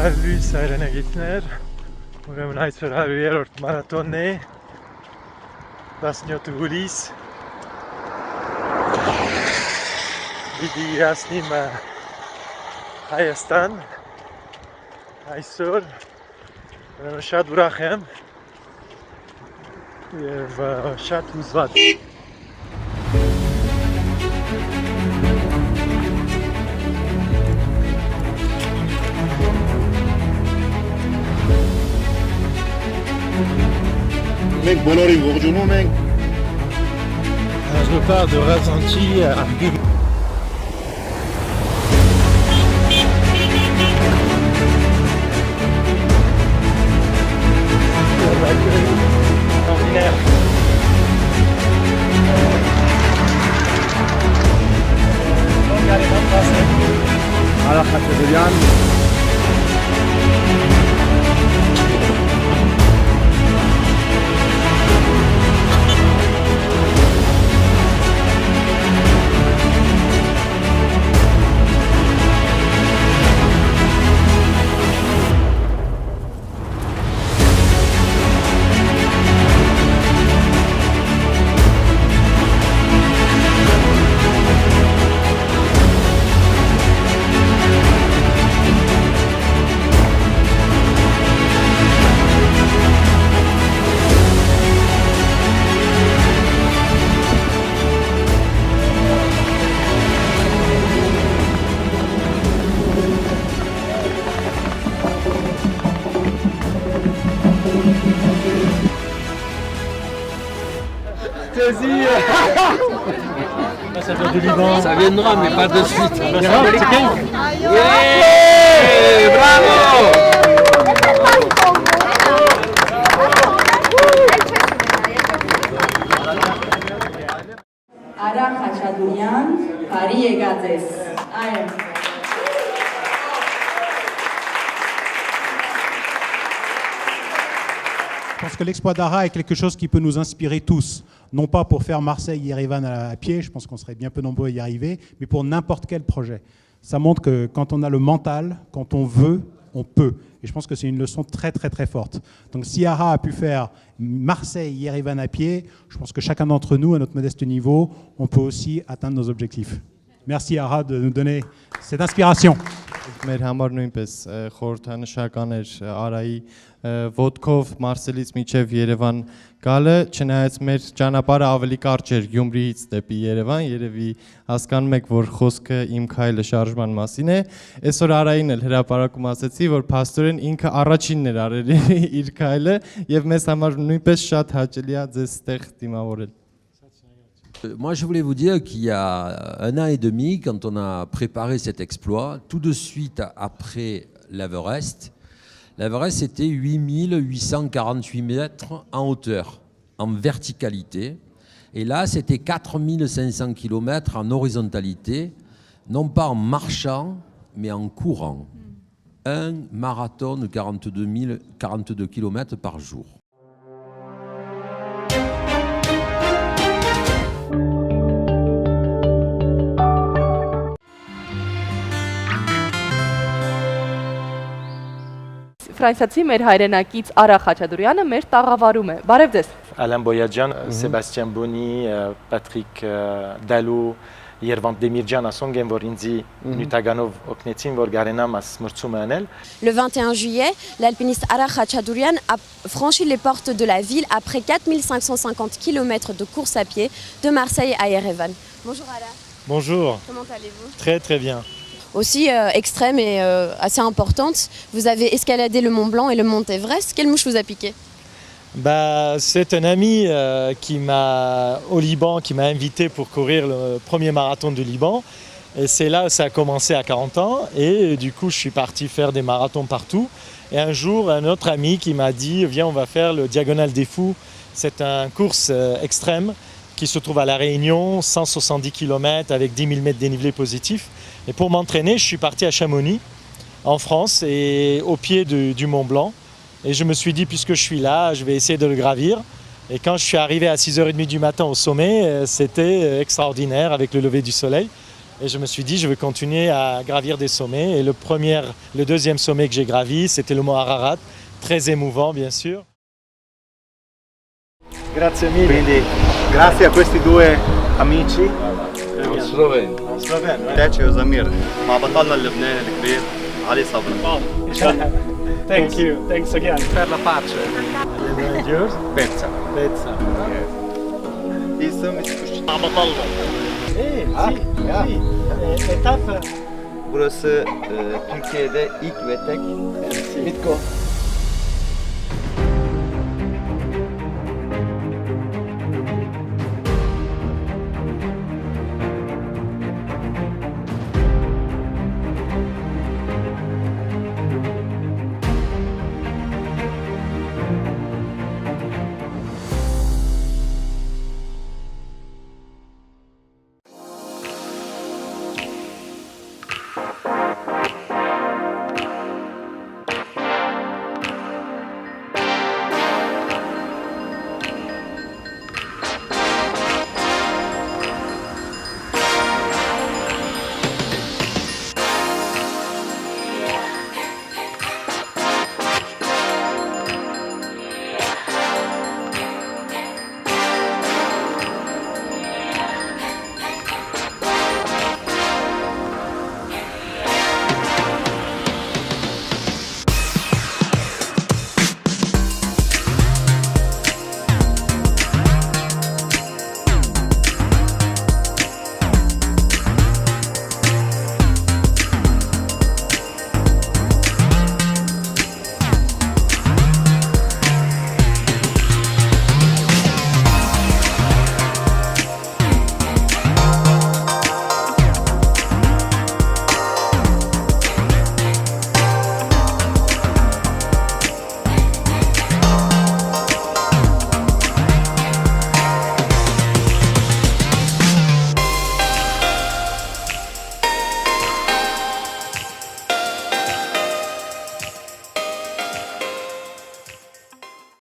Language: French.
Լույս հայրենագիտներ, ուրեմն այսօր 100-րդ մարաթոնն է, 17 հուլիս, պիտի իրացնիմ Հայաստան, այսօր, ուրեմն շատ ուրախ եմ և շատ հուզված։ Մենք բոլորին ողջունում ենք։ Je repars de Razanti à Bibi. Extraordinaire. ערה חצדוריאן. Ça vient du Liban. Ça viendra, mais pas de suite. Yeah, Bravo! Արա Խաչատուրյան, բարի եկած ես։ Այո։ Je pense que l'exploit d'Ara est quelque chose qui peut nous inspirer tous, non pas pour faire Marseille-Yerevan à pied, je pense qu'on serait bien peu nombreux à y arriver, mais pour n'importe quel projet. Ça montre que quand on a le mental, quand on veut, on peut. Et je pense que c'est une leçon très très très forte. Donc si Ara a pu faire Marseille-Yerevan à pied, je pense que chacun d'entre nous, à notre modeste niveau, on peut aussi atteindre nos objectifs. Merci Ara de nous donner cette inspiration. Մեր համար նույնպես խորհրդանշական էր Արայի ոդկով Մարսելից մինչև Երևան գալը, չնայած մեր ճանապարհը ավելի կարճ էր Գյումրիից դեպի Երևան, երևի հասկանում եք, որ խոսքը իմ քայլը շարժման մասին է։ Այսօր Արային էլ հրապարակում ասեցի, որ փաստորեն ինքը առաջինն էր արել իր քայլը եւ մեզ համար նույնպես շատ հաճելի է ձեզ ստեղ դիմավորել։ Moi, je voulais vous dire qu'il y a 1 an et demi, quand on a préparé cet exploit, tout de suite après l'Everest, l'Everest c'était 8848 mètres en hauteur, en verticalité. Et là, c'était 4500 km en horizontalité, non pas en marchant, mais en courant. Un marathon de 42 km par jour. Ֆրանսիացի մեր հայրենակից Արա Խաչատուրյանը մեր տաղավարում է։ Բարև ձեզ։ Alain Boyadjian, Sébastien Boni, Patrick Dalou, Երվանտ Դեմիրջյան ասոնք են, որ ինձի նյութականով օգնեցին, որ գարենամ աս մրցումը անել։ Le 21 juillet, l'alpiniste Ara Khachaturian a franchi les portes de la ville après 4550 km de course à pied de Marseille à Yerevan. Bonjour Ara. Bonjour. Comment allez-vous? Très très bien. Aussi extrême et assez importante, vous avez escaladé le Mont Blanc et le Mont Everest. Quelle mouche vous a piqué? C'est un ami au Liban qui m'a invité pour courir le premier marathon du Liban. Et c'est là où ça a commencé à 40 ans. Et du coup, je suis parti faire des marathons partout. Et un jour, un autre ami qui m'a dit « Viens, on va faire le Diagonale des Fous ». C'est une course extrême qui se trouve à La Réunion, 170 km avec 10 000 mètres dénivelé positif. Et pour m'entraîner, je suis parti à Chamonix, en France, et au pied du Mont Blanc. Et je me suis dit, puisque je suis là, je vais essayer de le gravir. Et quand je suis arrivé à 6h30 du matin au sommet, c'était extraordinaire avec le lever du soleil. Et je me suis dit, je vais continuer à gravir des sommets. Et le deuxième sommet que j'ai gravi, c'était le mont Ararat, très émouvant bien sûr. Grazie mille. Quindi grazie a questi due amici. سلوفين تاتشي وزمير مع بطلنا اللبناني الكبير علي صبري. Thank you. Thanks again. Per la pace. Yours? Pezza. Pezza. مع بطلنا. Etap. Burası Türkiye'de ilk ve tek Mitko